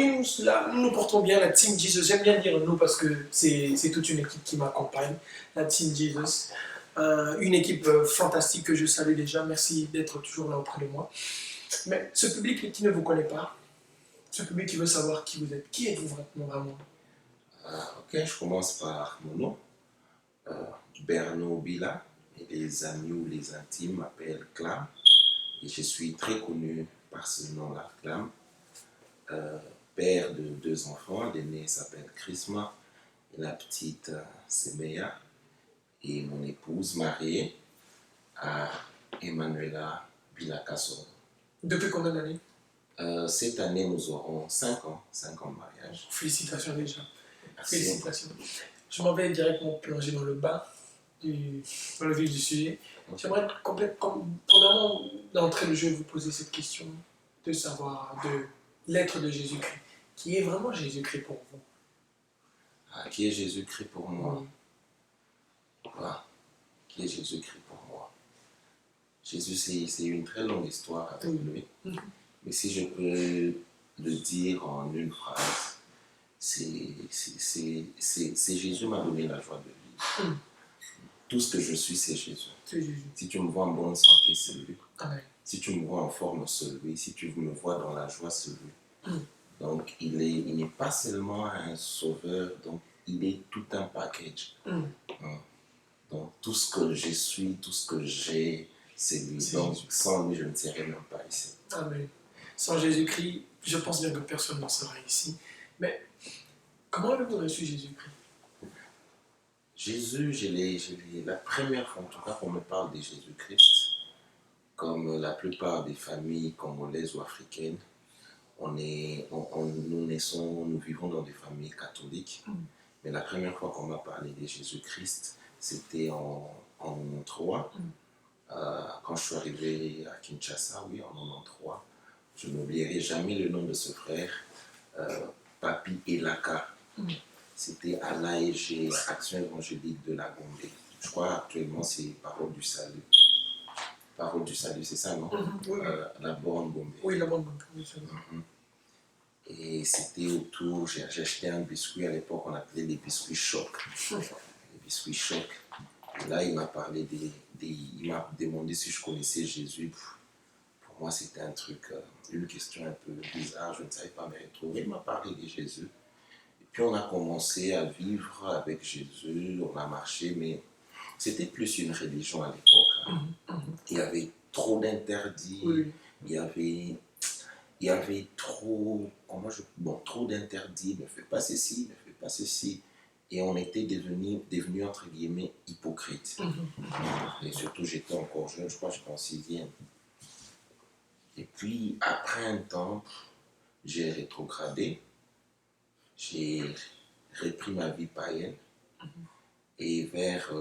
Oui, nous nous portons bien, la Team Jesus. J'aime bien dire nous parce que c'est toute une équipe qui m'accompagne, la Team Jesus. Une équipe fantastique que je salue déjà. Merci d'être toujours là auprès de moi. Mais ce public qui ne vous connaît pas, ce public qui veut savoir qui vous êtes, qui êtes-vous vraiment? Ok, je commence par mon nom, Berno Bila, et les amis ou les intimes m'appellent Clam, et je suis très connu par ce nom-là, Clam. Père de 2 enfants, l'aîné s'appelle Chrisma, et la petite c'est Meya, et mon épouse mariée à Emanuela Bila-Kassoro. Depuis combien d'années? Cette année, nous aurons 5 ans de mariage. Félicitations déjà. Merci. Félicitations. Je m'en vais directement plonger dans le bas, dans le vif du sujet. J'aimerais premièrement, d'entrée de jeu, vous poser cette question de savoir de l'être de Jésus-Christ. Qui est vraiment Jésus-Christ pour vous? Qui est Jésus-Christ pour moi? Oui. Qui est Jésus-Christ pour moi? Jésus, c'est une très longue histoire avec lui. Mais si je peux le dire en une phrase, c'est Jésus m'a donné la joie de vivre. Tout ce que je suis, c'est Jésus. Si tu me vois en bonne santé, c'est lui. Amen. Si tu me vois en forme, c'est lui. Si tu me vois dans la joie, c'est lui. Donc, il n'est pas seulement un sauveur, donc il est tout un package. Donc, tout ce que je suis, tout ce que j'ai, c'est lui. Donc, sans lui, je ne serais même pas ici. Amen. Sans Jésus-Christ, je pense bien que personne n'en sera ici. Mais comment avez-vous reçu Jésus-Christ? Jésus, la première fois en tout cas qu'on me parle de Jésus-Christ, comme la plupart des familles congolaises ou africaines, nous vivons dans des familles catholiques. Mais la première fois qu'on m'a parlé de Jésus-Christ, c'était en 93, quand je suis arrivé à Kinshasa, oui, en 93. Je n'oublierai jamais le nom de ce frère, Papi Elaka. C'était à l'AEG, Action évangélique de la Gombe. Je crois actuellement c'est Parole du Salut. Parole du Salut, c'est ça, non? Oui. La borne Gombe. Oui, la borne Gombe. Et c'était autour, j'ai acheté un biscuit à l'époque, on appelait les biscuits choc. Les biscuits choc. Et là, il m'a parlé il m'a demandé si je connaissais Jésus. Pour moi, c'était un truc, une question un peu bizarre, je ne savais pas me retrouver. Il m'a parlé de Jésus. Et puis on a commencé à vivre avec Jésus, on a marché, mais c'était plus une religion à l'époque. Il y avait trop d'interdits, il y avait trop d'interdits, ne fais pas ceci, ne fais pas ceci. Et on était devenus entre guillemets hypocrites. Et surtout, j'étais encore jeune, je crois que j'étais en 6e. Et puis, après un temps, j'ai rétrogradé. J'ai repris ma vie païenne. Et vers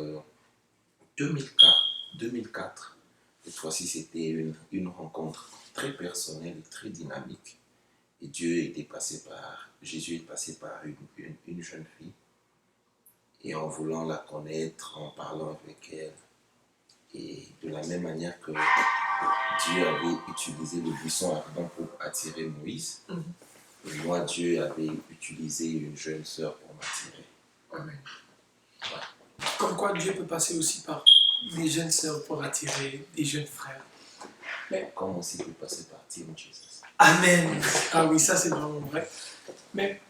2004, cette fois-ci, c'était une rencontre très personnelle et très dynamique. Et Jésus est passé par une jeune fille. Et en voulant la connaître, en parlant avec elle, et de la même manière que Dieu avait utilisé le buisson ardent pour attirer Moïse, et moi, Dieu avait utilisé une jeune sœur pour m'attirer. Amen. Comme quoi Dieu peut passer aussi par des jeunes sœurs pour attirer des jeunes frères. Mais comme aussi peut passer par Team Jesus. Amen. Ah oui, ça c'est vraiment vrai. Mais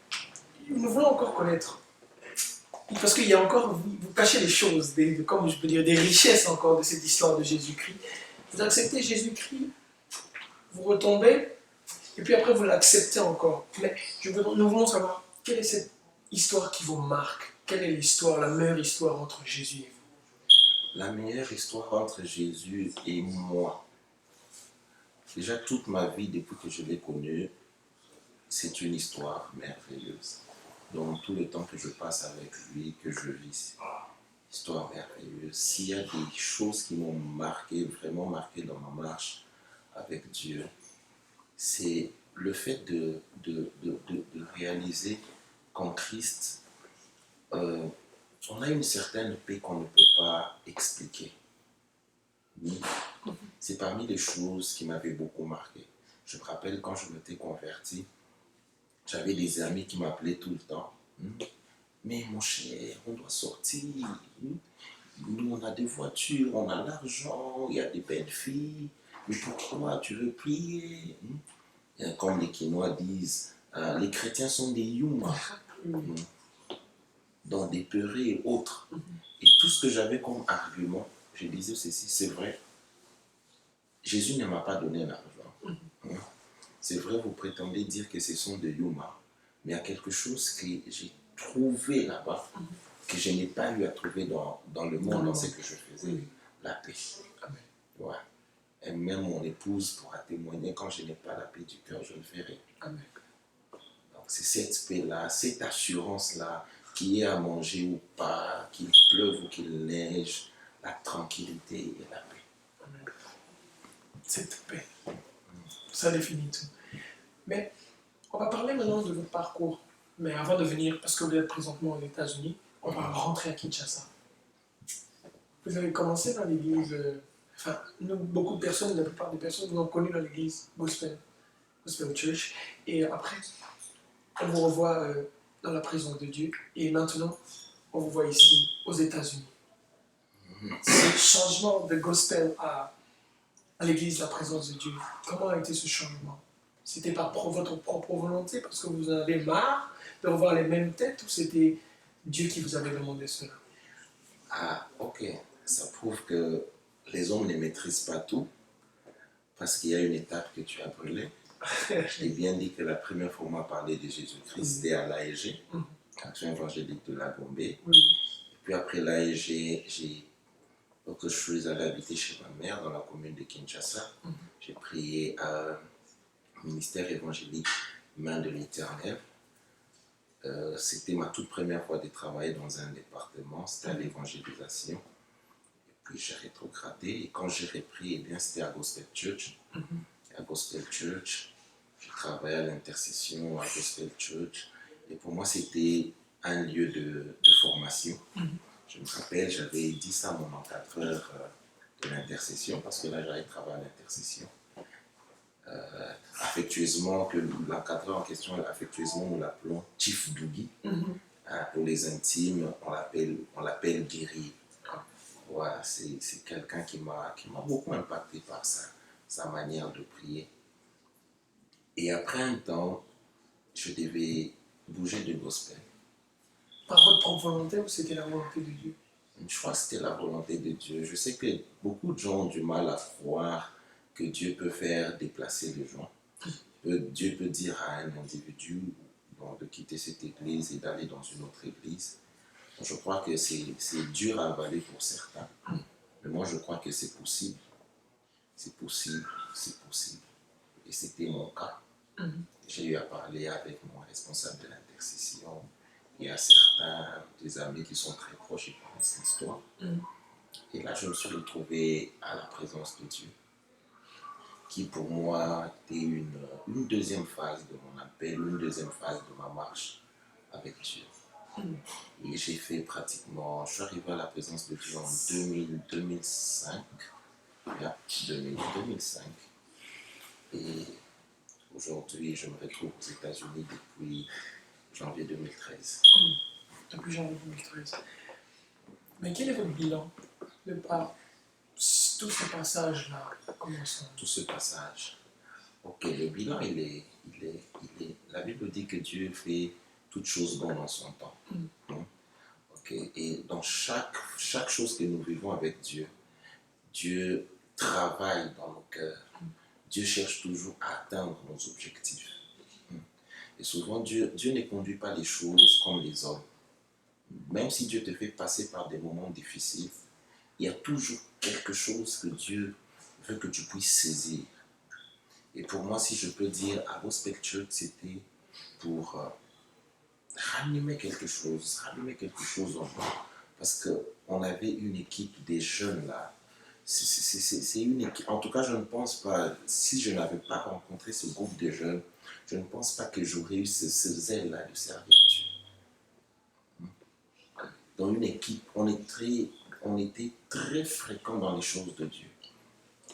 nous voulons encore connaître, parce qu'il y a encore, vous cachez les choses, comme je peux dire, des richesses encore de cette histoire de Jésus-Christ. Vous acceptez Jésus-Christ, vous retombez, et puis après vous l'acceptez encore. Mais nous voulons savoir, quelle est cette histoire qui vous marque? Quelle est l'histoire, la meilleure histoire entre Jésus et vous? La meilleure histoire entre Jésus et moi. Déjà, toute ma vie, depuis que je l'ai connu, c'est une histoire merveilleuse. Donc, tout le temps que je passe avec lui, que je vis, histoire merveilleuse. S'il y a des choses qui m'ont marqué, vraiment marqué dans ma marche avec Dieu, c'est le fait de réaliser qu'en Christ, on a une certaine paix qu'on ne peut pas expliquer. Oui. C'est parmi les choses qui m'avaient beaucoup marqué. Je me rappelle quand je m'étais converti, j'avais des amis qui m'appelaient tout le temps. Mais mon cher, on doit sortir. Nous, on a des voitures, on a l'argent, il y a des belles filles. Mais pourquoi tu veux prier? Comme les Quinois disent, les chrétiens sont des yuma, dans des peurées et autres. Et tout ce que j'avais comme argument, je disais ceci, c'est vrai, Jésus ne m'a pas donné l'argent. C'est vrai, vous prétendez dire que ce sont des yuma, mais il y a quelque chose que j'ai trouvé là-bas, que je n'ai pas eu à trouver dans le monde, dans ce que je faisais, la paix. Ouais. Et même mon épouse pourra témoigner, quand je n'ai pas la paix du cœur, je ne fais rien. Amen. Donc c'est cette paix-là, cette assurance-là, qu'il y ait à manger ou pas, qu'il pleuve ou qu'il neige, la tranquillité et la paix. Amen. Cette paix, ça définit tout. Mais on va parler maintenant de votre parcours. Mais avant de venir, parce que vous êtes présentement aux États-Unis, on va rentrer à Kinshasa. Vous avez commencé dans l'église, enfin, nous, beaucoup de personnes, la plupart des personnes vous ont connu dans l'église Gospel Church. Et après, on vous revoit dans la présence de Dieu. Et maintenant, on vous voit ici, aux États-Unis. Ce changement de gospel à l'église, la présence de Dieu, comment a été ce changement? C'était par votre propre volonté, parce que vous en avez marre de revoir les mêmes têtes, ou c'était Dieu qui vous avait demandé cela? Ah, ok. Ça prouve que les hommes ne maîtrisent pas tout, parce qu'il y a une étape que tu as brûlée. Je t'ai bien dit que la première fois qu'on m'a parlé de Jésus-Christ, c'était à l'AEG, Action évangélique de la Gombe. Et puis après l'AEG, je suis allé habiter chez ma mère dans la commune de Kinshasa. J'ai prié à ministère évangélique Main de l'Éternel. C'était ma toute première fois de travailler dans un département, c'était à l'évangélisation. Et puis j'ai rétrogradé, et quand j'ai repris, eh bien, c'était à Gospel Church. À Gospel Church, j'ai travaillé à l'intercession à Gospel Church. Et pour moi, c'était un lieu de formation. Je me rappelle, j'avais dit ça à mon encadreur de l'intercession, parce que là, j'avais travaillé à l'intercession. Affectueusement, que l'encadreur en question, affectueusement, nous l'appelons Chief Dougi. Pour les intimes, on l'appelle Guéri. Voilà, c'est quelqu'un qui m'a beaucoup impacté par sa manière de prier. Et après un temps, je devais bouger de gospel. Par votre propre volonté, ou c'était la volonté de Dieu? Je crois que c'était la volonté de Dieu. Je sais que beaucoup de gens ont du mal à croire que Dieu peut faire déplacer les gens. Dieu peut dire à un individu de quitter cette église et d'aller dans une autre église. Je crois que c'est dur à avaler pour certains. Mais moi, je crois que c'est possible. C'est possible, c'est possible. Et c'était mon cas. J'ai eu à parler avec mon responsable de l'intercession. Il y a certains des amis qui sont très proches et connaissent l'histoire. Et là, je me suis retrouvé à la présence de Dieu, qui pour moi était une deuxième phase de mon appel, une deuxième phase de ma marche avec Dieu. Et j'ai fait pratiquement, je suis arrivé à la présence de Dieu en 2005. 2005. Et aujourd'hui, je me retrouve aux États-Unis depuis janvier 2013. Depuis janvier 2013. Mais quel est votre bilan de par tout ce passage-là? Tout ce passage. Ok, le bilan, il est. La Bible dit que Dieu fait toutes choses bonnes en son temps. Ok, et dans chaque chose que nous vivons avec Dieu, Dieu travaille dans nos cœurs. Dieu cherche toujours à atteindre nos objectifs. Et souvent, Dieu ne conduit pas les choses comme les hommes. Même si Dieu te fait passer par des moments difficiles, il y a toujours quelque chose que Dieu veut que tu puisses saisir. Et pour moi, si je peux dire, à Gospel Church, c'était pour rallumer quelque chose en moi. Parce qu'on avait une équipe des jeunes là. C'est une équipe. En tout cas, je ne pense pas, si je n'avais pas rencontré ce groupe de jeunes, je ne pense pas que j'aurais eu ce zèle-là de servir Dieu. Dans une équipe, on était très fréquents dans les choses de Dieu.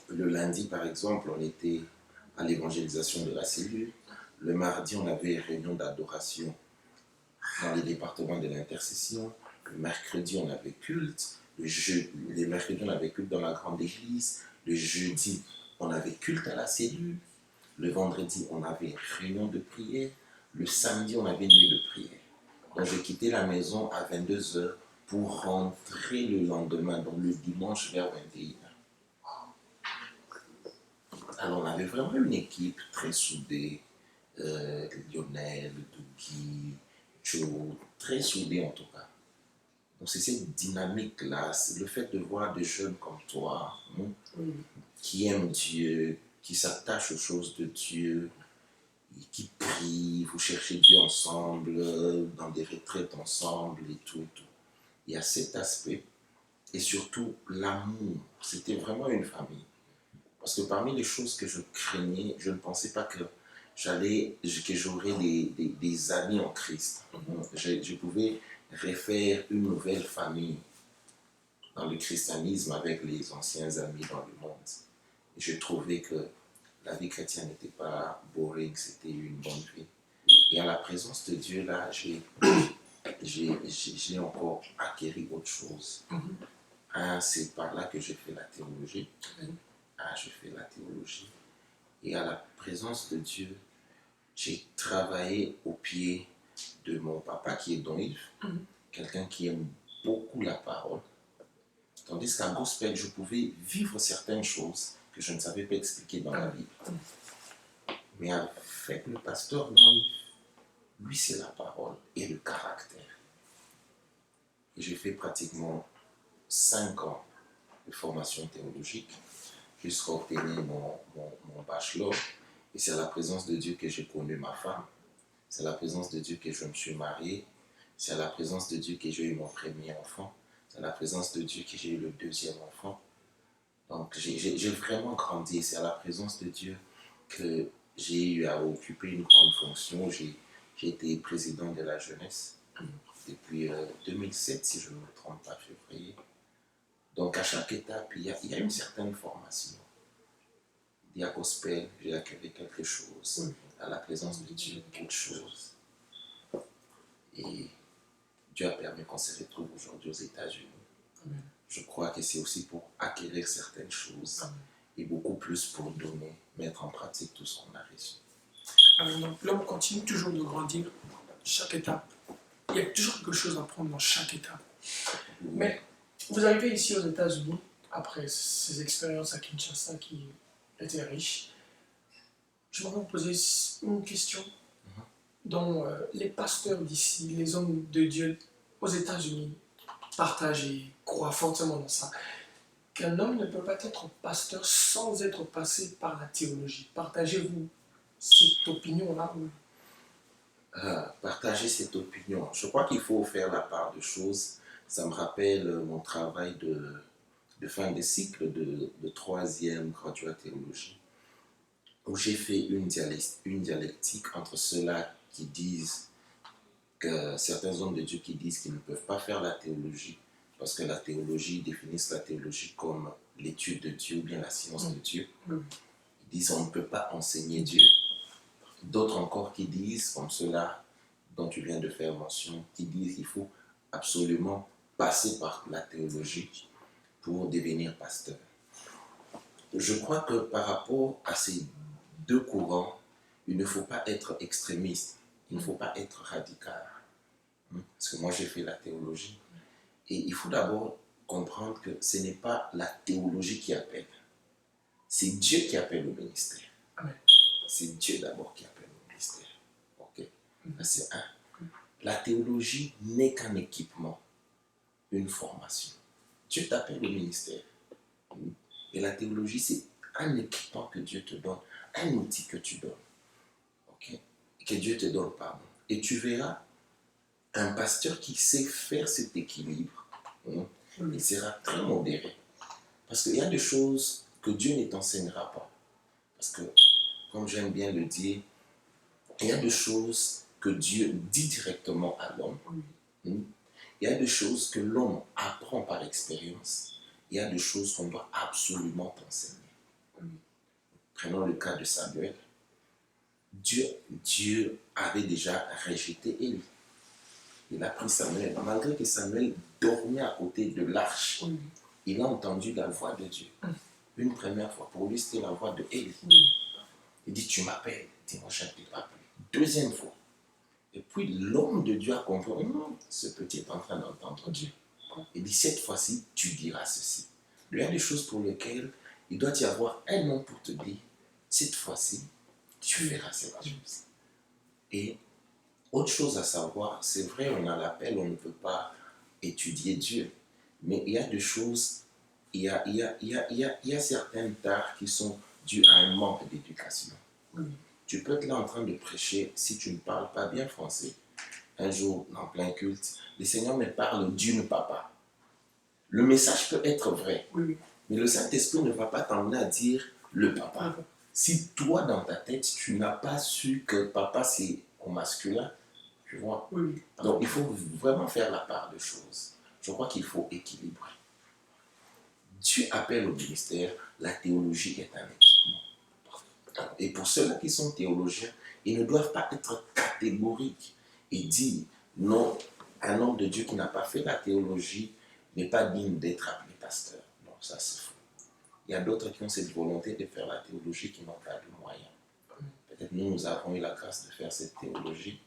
Le lundi, par exemple, on était à l'évangélisation de la cellule. Le mardi, on avait une réunion d'adoration dans les départements de l'intercession. Le mercredi, on avait culte. Les mercredis, on avait culte dans la grande église. Le jeudi, on avait culte à la cellule. Le vendredi, on avait réunion de prière. Le samedi, on avait nuit de prière. Donc, j'ai quitté la maison à 22h pour rentrer le lendemain, donc le dimanche vers 21h. Alors, on avait vraiment une équipe très soudée. Lionel, Dougie, Joe, très soudés en tout cas. Donc c'est cette dynamique-là, c'est le fait de voir des jeunes comme toi, qui aiment Dieu, qui s'attachent aux choses de Dieu, qui prient, vous cherchez Dieu ensemble, dans des retraites ensemble et tout et tout. Il y a cet aspect et surtout l'amour. C'était vraiment une famille. Parce que parmi les choses que je craignais, je ne pensais pas que j'aurais des amis en Christ. Je pouvais refaire une nouvelle famille dans le christianisme avec les anciens amis dans le monde. Et je trouvais que la vie chrétienne n'était pas boring, c'était une bonne vie. Et à la présence de Dieu, là, j'ai encore acquis autre chose. C'est par là que j'ai fait la théologie. Je fais la théologie. Et à la présence de Dieu, j'ai travaillé au pied de mon papa qui est Don Yves, quelqu'un qui aime beaucoup la parole. Tandis qu'à Gospel, je pouvais vivre certaines choses que je ne savais pas expliquer dans la Bible. Mais avec le pasteur Don Yves, lui, c'est la parole et le caractère. Et j'ai fait pratiquement 5 ans de formation théologique jusqu'à obtenir mon bachelor. Et c'est à la présence de Dieu que j'ai connu ma femme. C'est à la présence de Dieu que je me suis marié. C'est à la présence de Dieu que j'ai eu mon premier enfant. C'est à la présence de Dieu que j'ai eu le deuxième enfant. Donc j'ai vraiment grandi. C'est à la présence de Dieu que j'ai eu à occuper une grande fonction. J'ai été président de la jeunesse depuis 2007, si je ne me trompe pas, février. Donc à chaque étape, il y a une certaine formation. Il y a Gospel, j'ai accueilli quelque chose. À la présence de Dieu, quelque chose. Et Dieu a permis qu'on se retrouve aujourd'hui aux États-Unis. Je crois que c'est aussi pour acquérir certaines choses et beaucoup plus pour donner, mettre en pratique tout ce qu'on a reçu. Donc l'homme continue toujours de grandir chaque étape. Il y a toujours quelque chose à prendre dans chaque étape. Mais vous arrivez ici aux États-Unis, après ces expériences à Kinshasa qui étaient riches. Je voudrais vous poser une question dont les pasteurs d'ici, les hommes de Dieu aux États-Unis partagent et croient fortement dans ça. Qu'un homme ne peut pas être pasteur sans être passé par la théologie. Partagez-vous cette opinion-là? Partager cette opinion. Je crois qu'il faut faire la part de choses. Ça me rappelle mon travail de fin de cycle de 3e graduat théologie, où j'ai fait une dialectique entre ceux-là qui disent que certains hommes de Dieu qui disent qu'ils ne peuvent pas faire la théologie parce que la théologie, définissent la théologie comme l'étude de Dieu ou bien la science de Dieu. Ils disent on ne peut pas enseigner Dieu. D'autres encore qui disent, comme ceux-là dont tu viens de faire mention, qui disent qu'il faut absolument passer par la théologie pour devenir pasteur. Je crois que par rapport à ces deux courants, il ne faut pas être extrémiste, il ne faut pas être radical. Parce que moi j'ai fait la théologie. Et il faut d'abord comprendre que ce n'est pas la théologie qui appelle. C'est Dieu qui appelle au ministère. Amen. C'est Dieu d'abord qui appelle au ministère. Ok? C'est un. La théologie n'est qu'un équipement, une formation. Dieu t'appelle au ministère. Et la théologie, c'est un équipement que Dieu te donne, un outil que tu donnes. Ok? Que Dieu te donne, pardon. Et tu verras un pasteur qui sait faire cet équilibre. Il sera très modéré. Parce qu'il y a des choses que Dieu ne t'enseignera pas. Parce que, comme j'aime bien le dire, il y a des choses que Dieu dit directement à l'homme. Il y a des choses que l'homme apprend par expérience. Il y a des choses qu'on doit absolument t'enseigner. Prenons le cas de Samuel. Dieu avait déjà rejeté Élie. Il a pris Samuel. Malgré que Samuel dormait à côté de l'arche, Oui. il a entendu la voix de Dieu. Une première fois, pour lui, c'était la voix de Élie. Oui. Il dit, tu m'appelles. Dis-moi, je ne t'ai pas appelé. Deuxième fois. Et puis l'homme de Dieu a compris, ce petit est en train d'entendre Dieu. Il dit, cette fois-ci, tu diras ceci. Il y a des choses pour lesquelles il doit y avoir un nom pour te dire, cette fois-ci, tu feras cette chose. Et autre chose à savoir, c'est vrai, on a l'appel, on ne peut pas étudier Dieu. Mais il y a des choses, il y a certaines tares qui sont dues à un manque d'éducation. Tu peux être là en train de prêcher, si tu ne parles pas bien français, un jour, en plein culte, le Seigneur me parle Dieu papa. Le message peut être vrai, mais le Saint-Esprit ne va pas t'emmener à dire le papa. Si toi, dans ta tête, tu n'as pas su que papa, c'est au masculin, tu vois. Donc, il faut vraiment faire la part de choses. Je crois qu'il faut équilibrer. Dieu appelle au ministère, la théologie est un équipement. Et pour ceux-là qui sont théologiens, ils ne doivent pas être catégoriques et dire non, un homme de Dieu qui n'a pas fait la théologie n'est pas digne d'être appelé pasteur. Non, ça c'est faux. Il y a d'autres qui ont cette volonté de faire la théologie qui n'ont pas de moyens. Peut-être nous avons eu la grâce de faire cette théologie.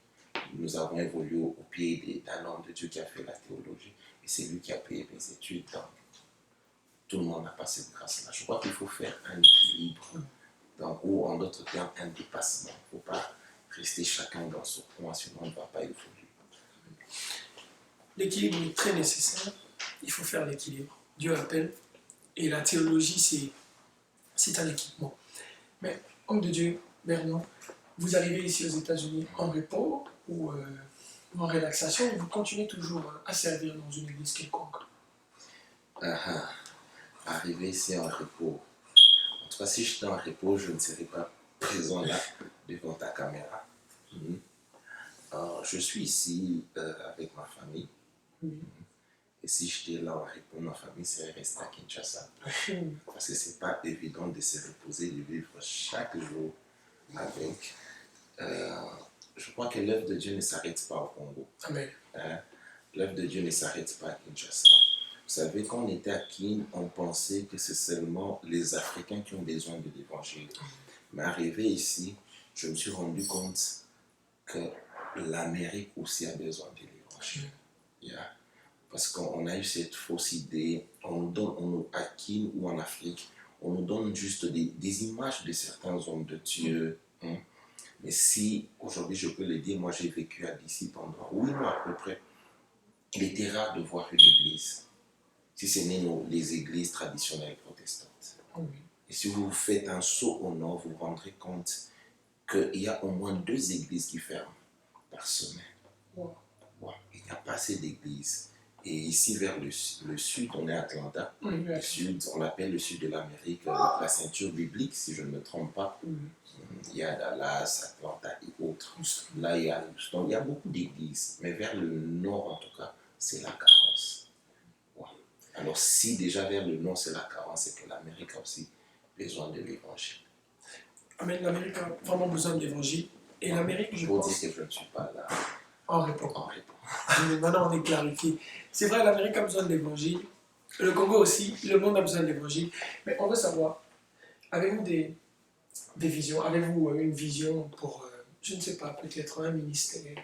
Nous avons évolué au pied d'un homme de Dieu qui a fait la théologie et c'est lui qui a payé mes études. Donc, tout le monde n'a pas cette grâce-là. Je crois qu'il faut faire un équilibre. Donc, ou en d'autres termes, un dépassement. Il ne faut pas rester chacun dans son coin, sinon on ne va pas évoluer. L'équilibre est très nécessaire. Il faut faire l'équilibre. Dieu appelle. Et la théologie, c'est un équipement. Mais, homme de Dieu, Bernion, vous arrivez ici aux États-Unis en repos ou en relaxation, ou vous continuez toujours à servir dans une église quelconque? Arriver ici en repos. En tout cas, si j'étais en repos, je ne serais pas présent là devant ta caméra. Je suis ici avec ma famille. Et si j'étais là en repos, ma famille serait restée à Kinshasa. Parce que c'est pas évident de se reposer, de vivre chaque jour avec. Je crois que l'œuvre de Dieu ne s'arrête pas au Congo. Amen. L'œuvre de Dieu ne s'arrête pas à Kinshasa. Vous savez, quand on était à Kin, on pensait que c'est seulement les Africains qui ont besoin de l'évangile. Mais arrivé ici, je me suis rendu compte que l'Amérique aussi a besoin de l'évangile. Parce qu'on a eu cette fausse idée, à Kin ou en Afrique, on nous donne juste des images de certains hommes de Dieu. Mais si, aujourd'hui je peux le dire, moi j'ai vécu à DC pendant 8 mois à peu près, il était rare de voir une église, si ce n'est les églises traditionnelles protestantes. Et si vous faites un saut au nord, vous vous rendrez compte qu'il y a au moins 2 églises qui ferment par semaine. Il n'y a pas assez d'églises. Et ici, vers le sud, on est à Atlanta. Le sud, on l'appelle le sud de l'Amérique, la ceinture biblique, si je ne me trompe pas. Il y a Dallas, Atlanta et autres. Là, il y a Houston. Il y a beaucoup d'églises. Mais vers le nord, en tout cas, c'est la carence. Alors, si déjà vers le nord, c'est la carence, c'est que l'Amérique a aussi besoin de l'évangile. Amen. L'Amérique a vraiment besoin de l'évangile. Et l'Amérique, je pense... Pour dire que je ne suis pas là. En réponse. Maintenant, on est clarifié. C'est vrai, l'Amérique a besoin de l'évangile. Le Congo aussi, le monde a besoin de l'évangile. Mais on veut savoir, avez-vous des visions? Avez-vous une vision pour, je ne sais pas, peut-être un ministère?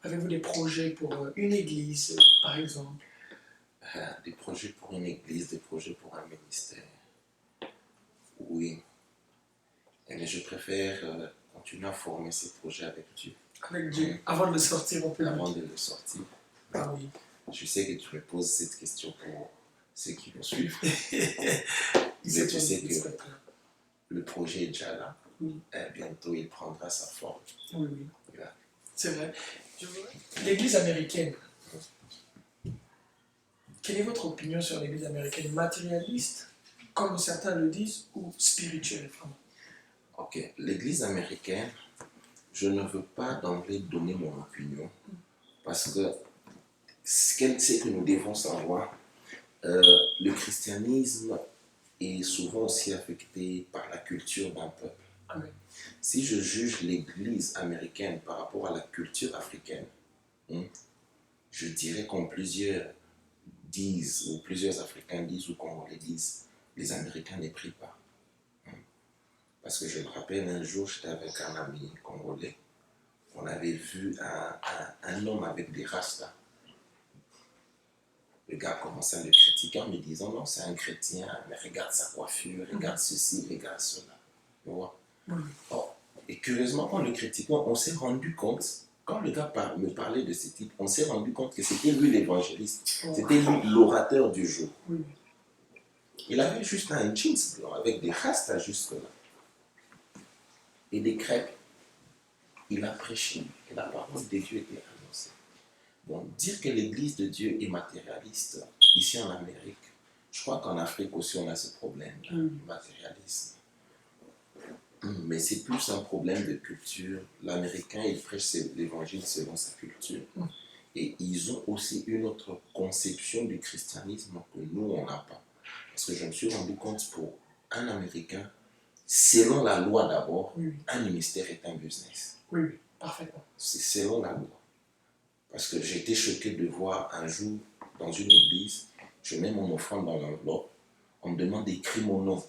Avez-vous des projets pour une église, par exemple? Des projets pour une église, des projets pour un ministère. Oui. Mais je préfère continuer à former ces projets avec Dieu. Avec Dieu, avant de le sortir au public. Avant de le sortir. Ah oui. Je sais que tu me poses cette question pour ceux qui me suivent. Mais tu sais que le projet est déjà là. Bientôt, il prendra sa forme. Oui. C'est vrai. L'église américaine, quelle est votre opinion sur l'église américaine? Matérialiste, comme certains le disent, ou spirituelle, vraiment? Ok, l'église américaine, je ne veux pas d'emblée donner mon opinion, parce que ce que nous devons savoir, le christianisme est souvent aussi affecté par la culture d'un peuple. Amen. Si je juge l'Église américaine par rapport à la culture africaine, je dirais comme plusieurs disent, ou plusieurs Africains disent, ou Congolais disent, les Américains ne prient pas. Parce que je me rappelle un jour, j'étais avec un ami congolais, on avait vu un homme avec des rastas. Le gars commençait à le critiquer en me disant non, c'est un chrétien, mais regarde sa coiffure, regarde ceci, regarde cela. Tu vois? Oh. Et curieusement, quand le critiquait, on s'est rendu compte, quand le gars me parlait de ce type, on s'est rendu compte que c'était lui l'évangéliste, c'était lui l'orateur du jour. Il avait juste un jeans blanc avec des rastas jusque-là et des crêpes. Il a prêché et la parole de Dieu était annoncée. Bon, dire que l'Église de Dieu est matérialiste ici en Amérique, je crois qu'en Afrique aussi on a ce problème, le matérialisme. Mais c'est plus un problème de culture. L'Américain, il prêche l'évangile selon sa culture. Et ils ont aussi une autre conception du christianisme que nous, on n'a pas. Parce que je me suis rendu compte pour un Américain, selon la loi d'abord, un ministère est un business. Oui, parfaitement. C'est selon la loi. Parce que j'ai été choqué de voir un jour dans une église, je mets mon offrande dans l'enveloppe, on me demande d'écrire mon nom,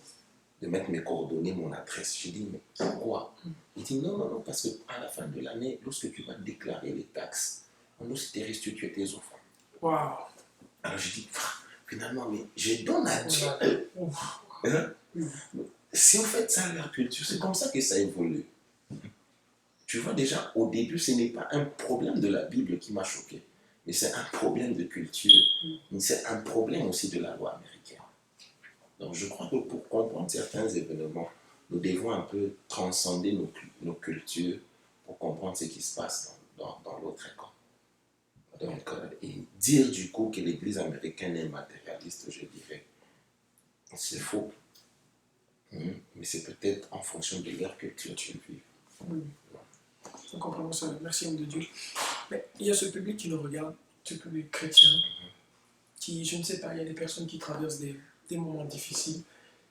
de mettre mes coordonnées, mon adresse. Je dis, mais pourquoi? Il dit, non, parce qu'à la fin de l'année, lorsque tu vas déclarer les taxes, on doit te restituer tes offrandes. Wow. Alors je dis, finalement, mais je donne à Dieu. Hein? Si en fait ça leur culture, c'est comme ça que ça évolue. Tu vois déjà, au début, ce n'est pas un problème de la Bible qui m'a choqué, mais c'est un problème de culture, mais c'est un problème aussi de la loi américaine. Donc je crois que pour comprendre certains événements, nous devons un peu transcender nos cultures pour comprendre ce qui se passe dans l'autre camp. Donc, et dire du coup que l'Église américaine est matérialiste, je dirais, c'est faux. Mais c'est peut-être en fonction de leur culture qu'ils vivent. Oui. Nous comprenons ça. Merci, homme de Dieu. Mais il y a ce public qui nous regarde, ce public chrétien, qui, je ne sais pas, il y a des personnes qui traversent des moments difficiles,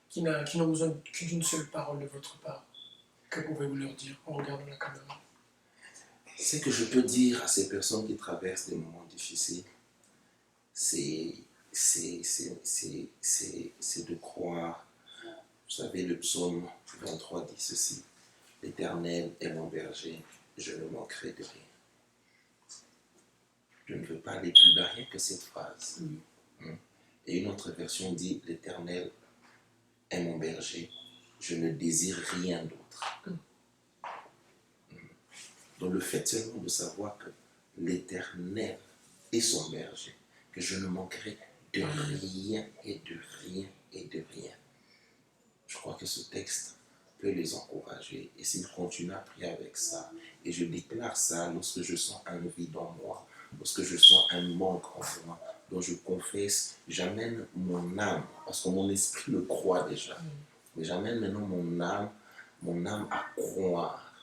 qui n'ont besoin que d'une seule parole de votre part. Que pouvez-vous leur dire en regardant la caméra? Ce que je peux dire à ces personnes qui traversent des moments difficiles, c'est de croire. Vous savez, le psaume 23 dit ceci: l'Éternel est mon berger, je ne manquerai de rien. Je ne veux pas aller plus bas rien que cette phrase. Et une autre version dit: l'Éternel est mon berger, je ne désire rien d'autre. Donc le fait seulement de savoir que l'Éternel est son berger, que je ne manquerai de rien et de rien et de rien. Je crois que ce texte peut les encourager. Et s'ils continuent à prier avec ça, et je déclare ça lorsque je sens un vide en moi, lorsque je sens un manque en moi, dont je confesse, j'amène mon âme, parce que mon esprit le croit déjà, mais j'amène maintenant mon âme à croire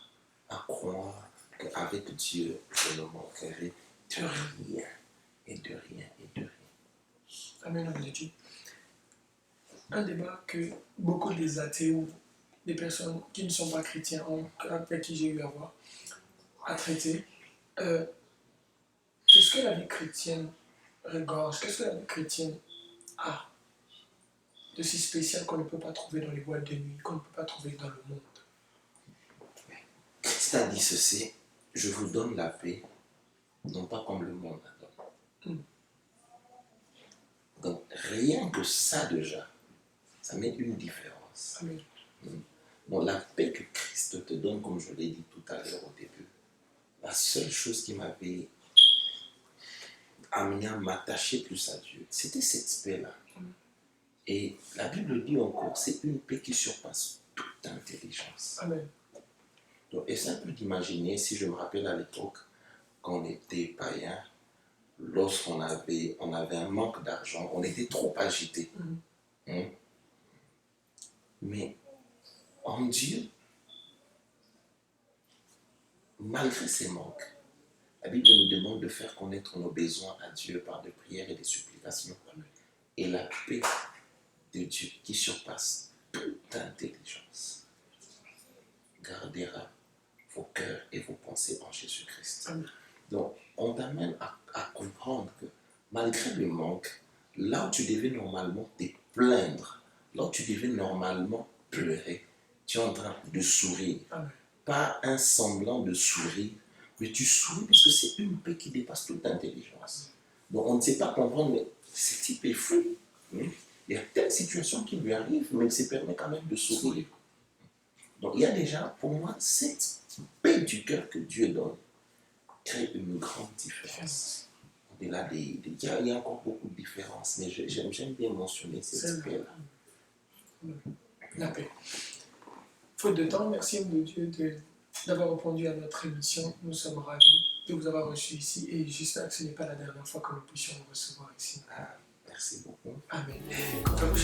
qu'avec Dieu, je ne manquerai de rien, et de rien, et de rien. Amen, homme de Dieu. Un débat que beaucoup des athées ou des personnes qui ne sont pas chrétiens, avec qui j'ai eu à voir, à traiter. Qu'est-ce que la vie chrétienne regorge? Qu'est-ce que la vie chrétienne a de si spécial qu'on ne peut pas trouver dans les boîtes de nuit, qu'on ne peut pas trouver dans le monde? Christ a dit ceci: je vous donne la paix, non pas comme le monde la donne. Donc rien que ça déjà, ça met une différence. Amen. Bon, la paix que Christ te donne, comme je l'ai dit tout à l'heure au début, la seule chose qui m'avait amené à m'attacher plus à Dieu, c'était cette paix-là. Et la Bible dit encore, c'est une paix qui surpasse toute intelligence. Amen. Donc, et c'est un peu d'imaginer, si je me rappelle à l'époque, quand on était païen, lorsqu'on avait un manque d'argent, on était trop agité. Mais en Dieu, malgré ces manques, la Bible nous demande de faire connaître nos besoins à Dieu par des prières et des supplications. Et la paix de Dieu qui surpasse toute intelligence gardera vos cœurs et vos pensées en Jésus-Christ. Amen. Donc, on t'amène à comprendre que malgré le manque, là où tu devais normalement te plaindre, là où tu devais normalement pleurer, tu es en train de sourire. Amen. Pas un semblant de sourire, mais tu souris parce que c'est une paix qui dépasse toute intelligence. Donc, on ne sait pas comprendre, mais ce type est fou. Il y a telle situation qui lui arrive, mais il se permet quand même de sourire. Donc, il y a déjà, pour moi, cette paix du cœur que Dieu donne crée une grande différence. Au-delà il y a encore beaucoup de différences, mais j'aime bien mentionner cette paix-là. La paix. Faute de temps, merci de Dieu d'avoir répondu à notre émission. Nous sommes ravis de vous avoir reçu ici et j'espère que ce n'est pas la dernière fois que nous puissions vous recevoir ici. Merci beaucoup. Amen. Quant à vous,